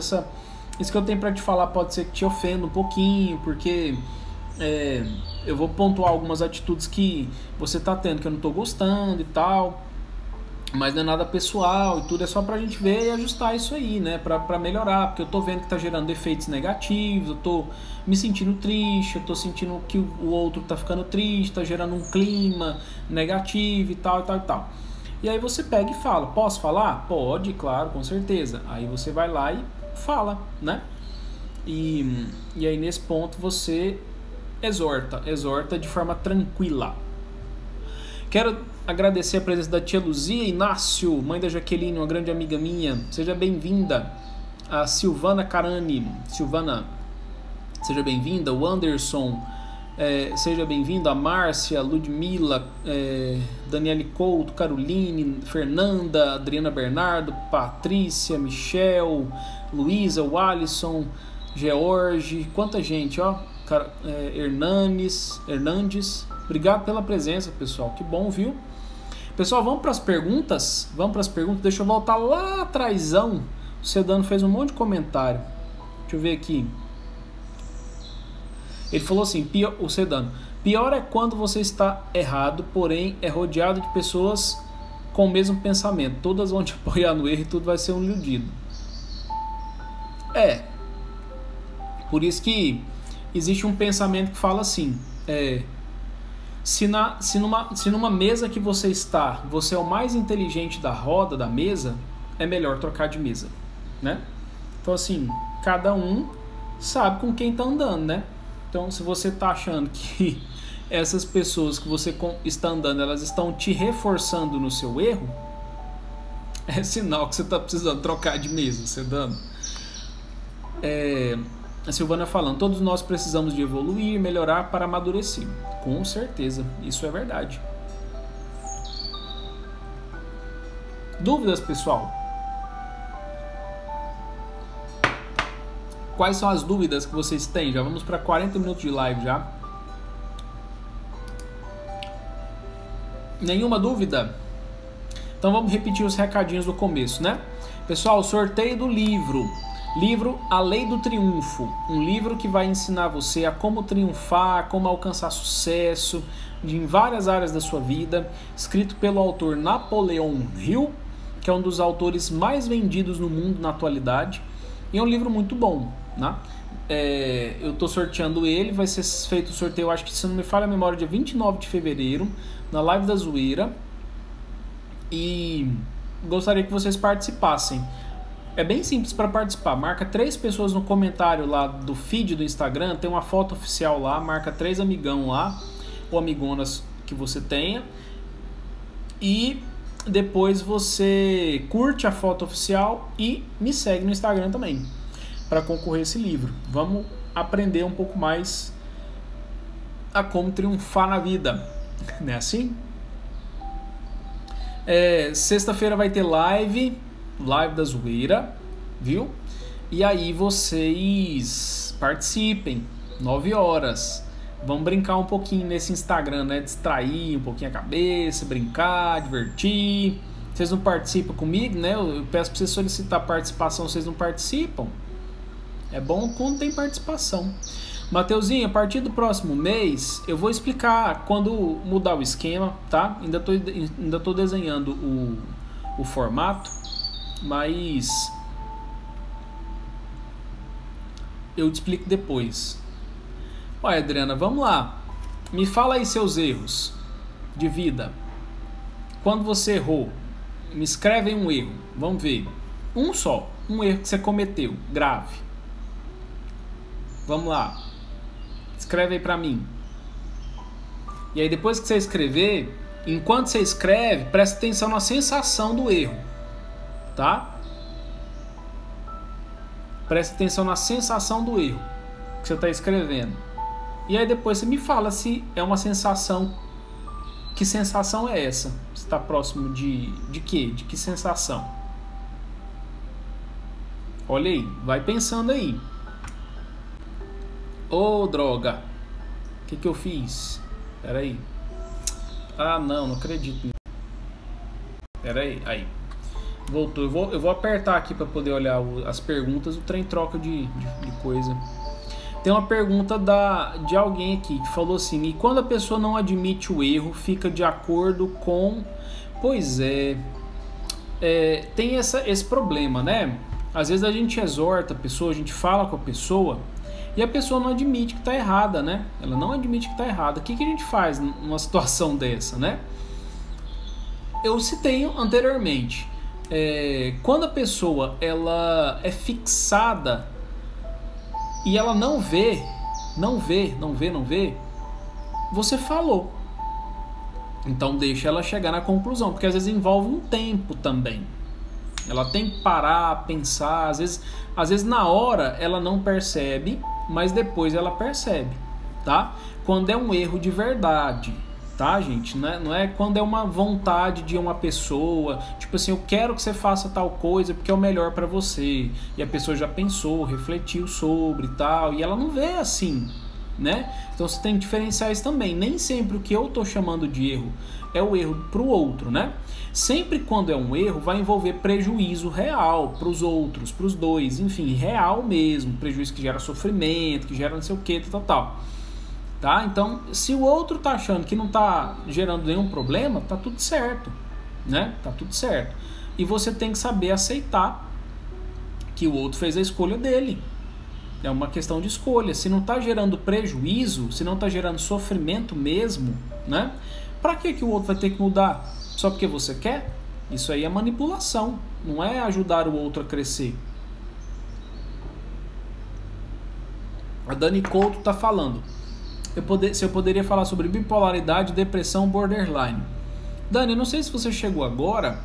isso que eu tenho para te falar pode ser que te ofenda um pouquinho, porque eu vou pontuar algumas atitudes que você tá tendo que eu não tô gostando e tal, mas não é nada pessoal e tudo, é só pra gente ver e ajustar isso aí, né, pra melhorar, porque eu tô vendo que tá gerando efeitos negativos, eu tô me sentindo triste, eu tô sentindo que o outro tá ficando triste, tá gerando um clima negativo e tal, e tal, e tal. E aí você pega e fala, posso falar? Pode, claro, com certeza. Aí você vai lá e fala, né? E aí nesse ponto você exorta de forma tranquila. Quero agradecer a presença da tia Luzia Inácio, mãe da Jaqueline, uma grande amiga minha. Seja bem-vinda. A Silvana Carani. Silvana, seja bem-vinda. O Anderson, seja bem-vindo. A Márcia, Ludmila, Daniele Couto, Caroline, Fernanda, Adriana Bernardo, Patrícia, Michel, Luísa, o Alisson, George, quanta gente, ó. Hernandes. Obrigado pela presença, pessoal. Que bom, viu? Pessoal, vamos para as perguntas? Deixa eu voltar lá atrásão. O Sedano fez um monte de comentário. Deixa eu ver aqui. Ele falou assim, o Sedano, pior é quando você está errado, porém é rodeado de pessoas com o mesmo pensamento. Todas vão te apoiar no erro e tudo vai ser um iludido. Por isso que existe um pensamento que fala assim, se numa mesa que você está, você é o mais inteligente da roda, da mesa, é melhor trocar de mesa, né? Então assim, cada um sabe com quem está andando, né? Então se você está achando que essas pessoas que você está andando, elas estão te reforçando no seu erro, é sinal que você está precisando trocar de mesa, você dando. A Silvana falando, todos nós precisamos de evoluir, melhorar para amadurecer. Com certeza, isso é verdade. Dúvidas, pessoal? Quais são as dúvidas que vocês têm? Já vamos para 40 minutos de live já. Nenhuma dúvida? Então vamos repetir os recadinhos do começo, né? Pessoal, sorteio do livro A Lei do Triunfo, um livro que vai ensinar você a como triunfar, como alcançar sucesso em várias áreas da sua vida, escrito pelo autor Napoleon Hill, que é um dos autores mais vendidos no mundo na atualidade, e é um livro muito bom, né? Eu estou sorteando ele, vai ser feito o sorteio, acho que se não me falha a memória, dia 29 de fevereiro, na Live da Zoeira, e gostaria que vocês participassem. É bem simples para participar, marca 3 pessoas no comentário lá do feed do Instagram, tem uma foto oficial lá, marca 3 amigão lá, ou amigonas que você tenha, e depois você curte a foto oficial e me segue no Instagram também, para concorrer a esse livro. Vamos aprender um pouco mais a como triunfar na vida, não é assim? Sexta-feira vai ter live da Zoeira, viu? E aí vocês participem, 9 horas. Vamos brincar um pouquinho nesse Instagram, né? Distrair um pouquinho a cabeça, brincar, divertir. Vocês não participam comigo, né? Eu peço para vocês solicitar participação, vocês não participam. É bom quando tem participação. Mateuzinho, a partir do próximo mês eu vou explicar quando mudar o esquema, tá? Ainda tô desenhando o formato, mas eu te explico depois. Olha, Adriana, vamos lá. Me fala aí seus erros de vida. Quando você errou, me escreve aí um erro. Vamos ver. Um erro que você cometeu, grave. Vamos lá. Escreve aí pra mim. E aí depois que você escrever, enquanto você escreve, presta atenção na sensação do erro, tá? Presta atenção na sensação do erro que você está escrevendo. E aí depois você me fala se é uma sensação. Que sensação é essa? Você está próximo de quê? De que sensação? Olha aí, vai pensando aí. Ô, droga. O que eu fiz? Pera aí. Ah, não acredito. Pera aí. Voltou. Eu vou apertar aqui para poder olhar as perguntas. O trem troca de coisa. Tem uma pergunta de alguém aqui que falou assim: e quando a pessoa não admite o erro, fica de acordo com... Pois é, tem esse problema, né? Às vezes a gente exorta a pessoa, a gente fala com a pessoa e a pessoa não admite que está errada, né? Ela não admite que está errada. O que a gente faz numa situação dessa, né? Eu citei anteriormente. Quando a pessoa ela é fixada e ela não vê, você falou. Então deixa ela chegar na conclusão, porque às vezes envolve um tempo também. Ela tem que parar, pensar, às vezes na hora ela não percebe, mas depois ela percebe, tá? Quando é um erro de verdade, tá, gente? Não é quando é uma vontade de uma pessoa, tipo assim, eu quero que você faça tal coisa porque é o melhor pra você, e a pessoa já pensou, refletiu sobre e tal, e ela não vê assim, né? Então você tem que diferenciar isso também. Nem sempre o que eu tô chamando de erro é o erro pro outro, né? Sempre quando é um erro vai envolver prejuízo real pros outros, pros dois, enfim, real mesmo, prejuízo que gera sofrimento, que gera não sei o que, tal. Tá? Então, se o outro tá achando que não tá gerando nenhum problema, tá tudo certo, né? Tá tudo certo. E você tem que saber aceitar que o outro fez a escolha dele. É uma questão de escolha. Se não tá gerando prejuízo, se não tá gerando sofrimento mesmo, né? Pra que o outro vai ter que mudar? Só porque você quer? Isso aí é manipulação, não é ajudar o outro a crescer. A Dani Couto tá falando: se eu poderia falar sobre bipolaridade, depressão, borderline. Dani, eu não sei se você chegou agora,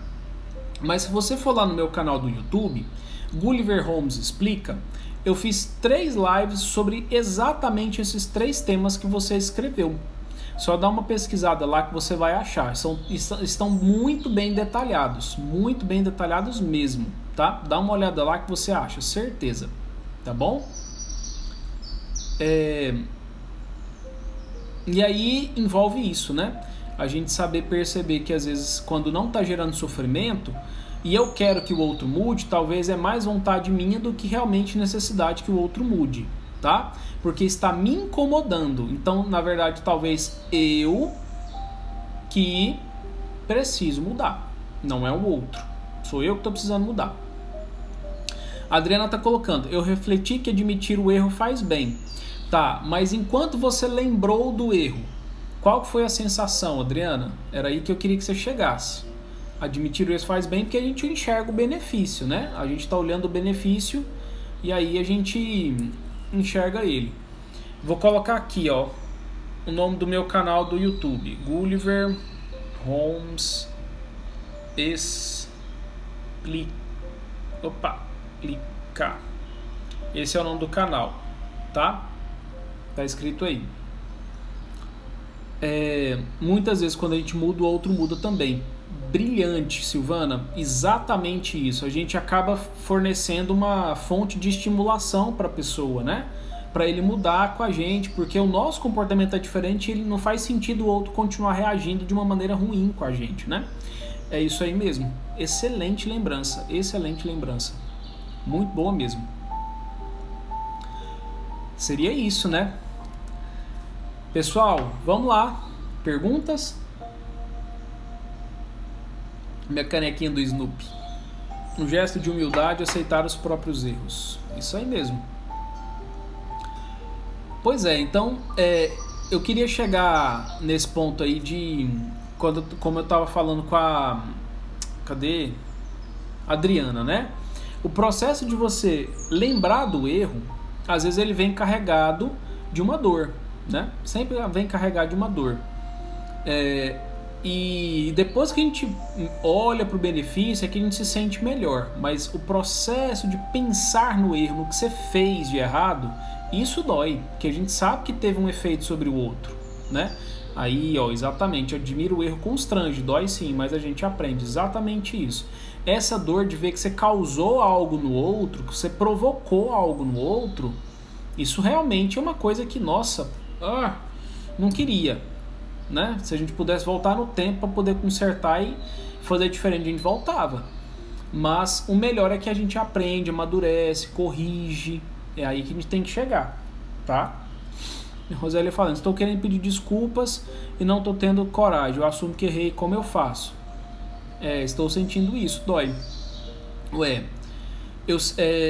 mas se você for lá no meu canal do YouTube, Gulliver Holmes Explica, eu fiz 3 lives sobre exatamente esses 3 temas que você escreveu. Só dá uma pesquisada lá que você vai achar. Estão muito bem detalhados mesmo, tá? Dá uma olhada lá que você acha, certeza, tá bom? E aí envolve isso, né? A gente saber perceber que às vezes quando não está gerando sofrimento e eu quero que o outro mude, talvez é mais vontade minha do que realmente necessidade que o outro mude, tá? Porque está me incomodando. Então, na verdade, talvez eu que preciso mudar, não é o outro. Sou eu que estou precisando mudar. A Adriana está colocando: eu refleti que admitir o erro faz bem. Tá, mas enquanto você lembrou do erro, qual foi a sensação, Adriana? Era aí que eu queria que você chegasse. Admitir o erro faz bem porque a gente enxerga o benefício, né? A gente está olhando o benefício e aí a gente enxerga ele. Vou colocar aqui, ó, o nome do meu canal do YouTube: Gulliver Holmes Explica. Esse é o nome do canal, tá? Tá escrito aí. Muitas vezes quando a gente muda, o outro muda também. Brilhante, Silvana, exatamente isso. A gente acaba fornecendo uma fonte de estimulação para a pessoa, né? Para ele mudar com a gente, porque o nosso comportamento é diferente e ele não faz sentido o outro continuar reagindo de uma maneira ruim com a gente, né? É isso aí mesmo. Excelente lembrança, muito boa mesmo. Seria isso, né? Pessoal, vamos lá. Perguntas? Minha canequinha do Snoopy. Um gesto de humildade, aceitar os próprios erros. Isso aí mesmo. Pois é, então eu queria chegar nesse ponto aí de como eu estava falando com a Adriana, né? O processo de você lembrar do erro, às vezes ele vem carregado de uma dor, né? Sempre vem carregado de uma dor. E depois que a gente olha para o benefício é que a gente se sente melhor. Mas o processo de pensar no erro, no que você fez de errado, isso dói, porque a gente sabe que teve um efeito sobre o outro, né? Aí, ó, exatamente, admira o erro, constrange, dói sim, mas a gente aprende exatamente isso. Essa dor de ver que você causou algo no outro, que você provocou algo no outro, isso realmente é uma coisa que, nossa, não queria, né? Se a gente pudesse voltar no tempo para poder consertar e fazer diferente, a gente voltava. Mas o melhor é que a gente aprende, amadurece, corrige. É aí que a gente tem que chegar, tá? Rosélia falando, estou querendo pedir desculpas e não estou tendo coragem. Eu assumo que errei, como eu faço? Estou sentindo isso, dói.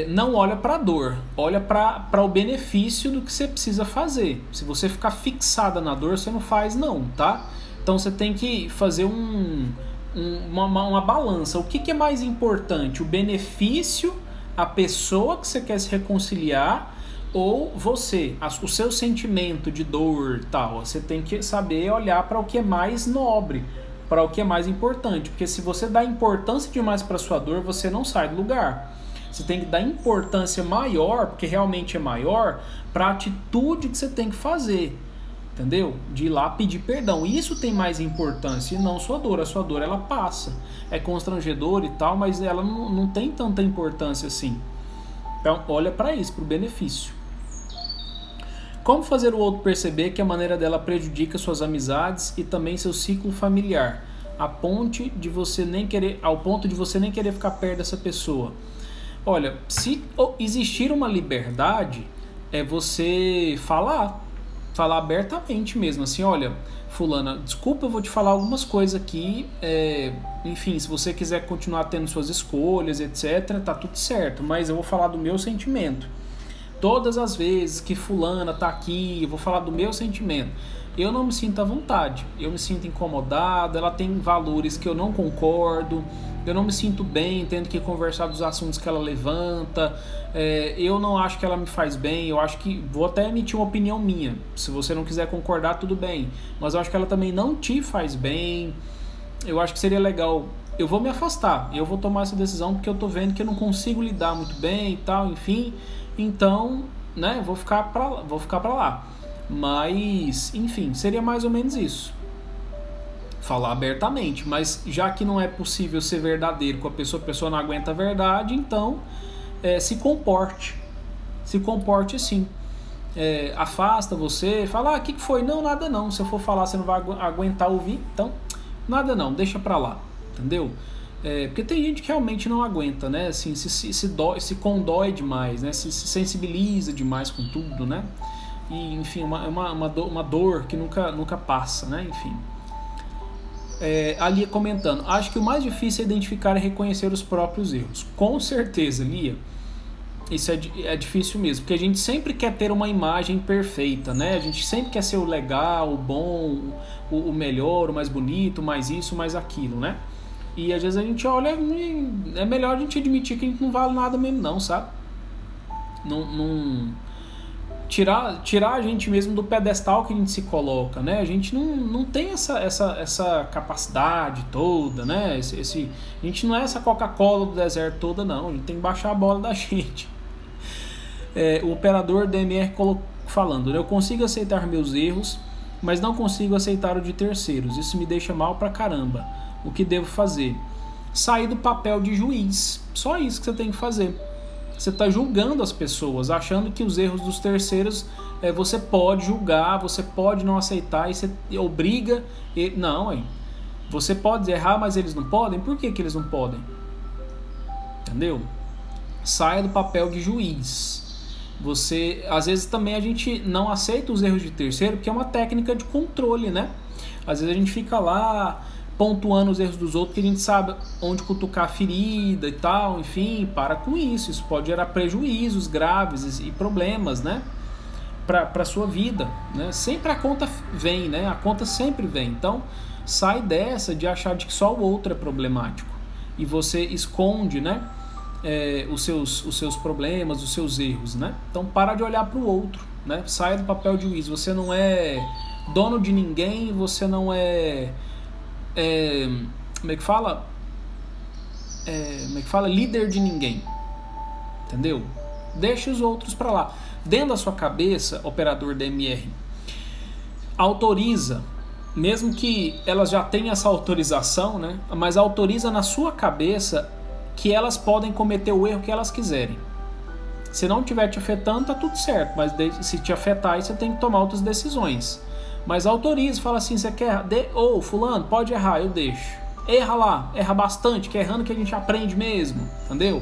Não olha para a dor, olha para o benefício do que você precisa fazer. Se você ficar fixada na dor, você não faz não, tá? Então você tem que fazer uma balança. O que é mais importante? O benefício, a pessoa que você quer se reconciliar ou você, o seu sentimento de dor e tal. Você tem que saber olhar para o que é mais nobre, para o que é mais importante. Porque se você dá importância demais para sua dor, você não sai do lugar. Você tem que dar importância maior, porque realmente é maior, para a atitude que você tem que fazer. Entendeu? De ir lá pedir perdão. Isso tem mais importância e não sua dor. A sua dor, ela passa. É constrangedor e tal, mas ela não tem tanta importância assim. Então, olha para isso, para o benefício. Como fazer o outro perceber que a maneira dela prejudica suas amizades e também seu ciclo familiar, ao ponto de você nem querer ficar perto dessa pessoa? Olha, se existir uma liberdade, é você falar abertamente mesmo, assim, olha, fulana, desculpa, eu vou te falar algumas coisas aqui, enfim, se você quiser continuar tendo suas escolhas, etc, tá tudo certo, mas eu vou falar do meu sentimento. Todas as vezes que fulana tá aqui, eu vou falar do meu sentimento. Eu não me sinto à vontade, eu me sinto incomodado, ela tem valores que eu não concordo, eu não me sinto bem tendo que conversar dos assuntos que ela levanta, eu não acho que ela me faz bem, eu acho que, vou até emitir uma opinião minha, se você não quiser concordar, tudo bem, mas eu acho que ela também não te faz bem, eu acho que seria legal, eu vou me afastar, eu vou tomar essa decisão porque eu tô vendo que eu não consigo lidar muito bem e tal, enfim, então, né, vou ficar pra lá. Mas, enfim, seria mais ou menos isso. Falar abertamente, mas já que não é possível ser verdadeiro com a pessoa não aguenta a verdade, então se comporte assim. Afasta você, fala, o que foi? Não, nada não. Se eu for falar, você não vai aguentar ouvir, então nada não, deixa pra lá, entendeu? Porque tem gente que realmente não aguenta, né? Assim, se condói demais, né? Se sensibiliza demais com tudo, né? E, enfim, uma dor que nunca passa, né? Enfim. A Lia comentando, acho que o mais difícil é identificar e reconhecer os próprios erros. Com certeza, Lia. Isso é difícil mesmo, porque a gente sempre quer ter uma imagem perfeita, né? A gente sempre quer ser o legal, o bom, o melhor, o mais bonito, mais isso, mais aquilo, né? E às vezes a gente olha, é melhor a gente admitir que a gente não vale nada mesmo não, sabe? Tirar a gente mesmo do pedestal que a gente se coloca, né? A gente não tem essa capacidade toda, né? A gente não é essa Coca-Cola do deserto toda, não. A gente tem que baixar a bola da gente. O operador DMR falando, né? Eu consigo aceitar meus erros, mas não consigo aceitar o de terceiros. Isso me deixa mal pra caramba. O que devo fazer? Sair do papel de juiz. Só isso que você tem que fazer. Você está julgando as pessoas, achando que os erros dos terceiros você pode julgar, você pode não aceitar e você obriga. Não, hein? Você pode errar, mas eles não podem? Por que eles não podem? Entendeu? Saia do papel de juiz. Às vezes também a gente não aceita os erros de terceiro porque é uma técnica de controle, né? Às vezes a gente fica lá pontuando os erros dos outros, que a gente sabe onde cutucar a ferida e tal, enfim, para com isso pode gerar prejuízos graves e problemas, né, para sua vida, né, sempre a conta vem, né, a conta sempre vem, então sai dessa de achar de que só o outro é problemático, e você esconde, né, os seus problemas, os seus erros, né, então para de olhar para o outro, né, saia do papel de juiz, você não é dono de ninguém, você não como é que fala? Líder de ninguém. Entendeu? Deixa os outros pra lá. Dentro da sua cabeça, operador DMR, autoriza, mesmo que elas já tenham essa autorização, né? Mas autoriza na sua cabeça que elas podem cometer o erro que elas quiserem. Se não estiver te afetando, tá tudo certo. Mas se te afetar, aí você tem que tomar outras decisões. Mas autoriza, fala assim, você quer... fulano, pode errar, eu deixo. Erra lá, erra bastante, que é errando que a gente aprende mesmo, entendeu?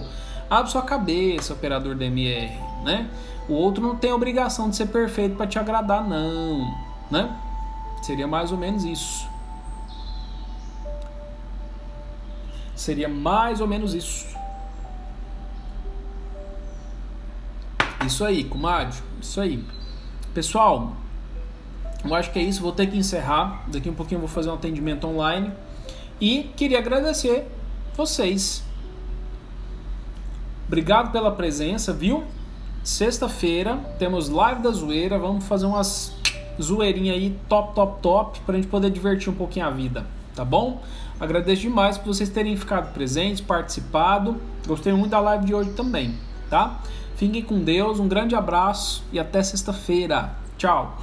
Abre sua cabeça, operador DMR, né? O outro não tem obrigação de ser perfeito para te agradar, não, né? Seria mais ou menos isso. Seria mais ou menos isso. Isso aí, comadre. Isso aí. Pessoal, eu acho que é isso. Vou ter que encerrar. Daqui um pouquinho eu vou fazer um atendimento online. E queria agradecer vocês. Obrigado pela presença, viu? Sexta-feira temos live da zoeira. Vamos fazer umas zoeirinhas aí top pra gente poder divertir um pouquinho a vida, tá bom? Agradeço demais por vocês terem ficado presentes, participado. Gostei muito da live de hoje também, tá? Fiquem com Deus, um grande abraço e até sexta-feira. Tchau!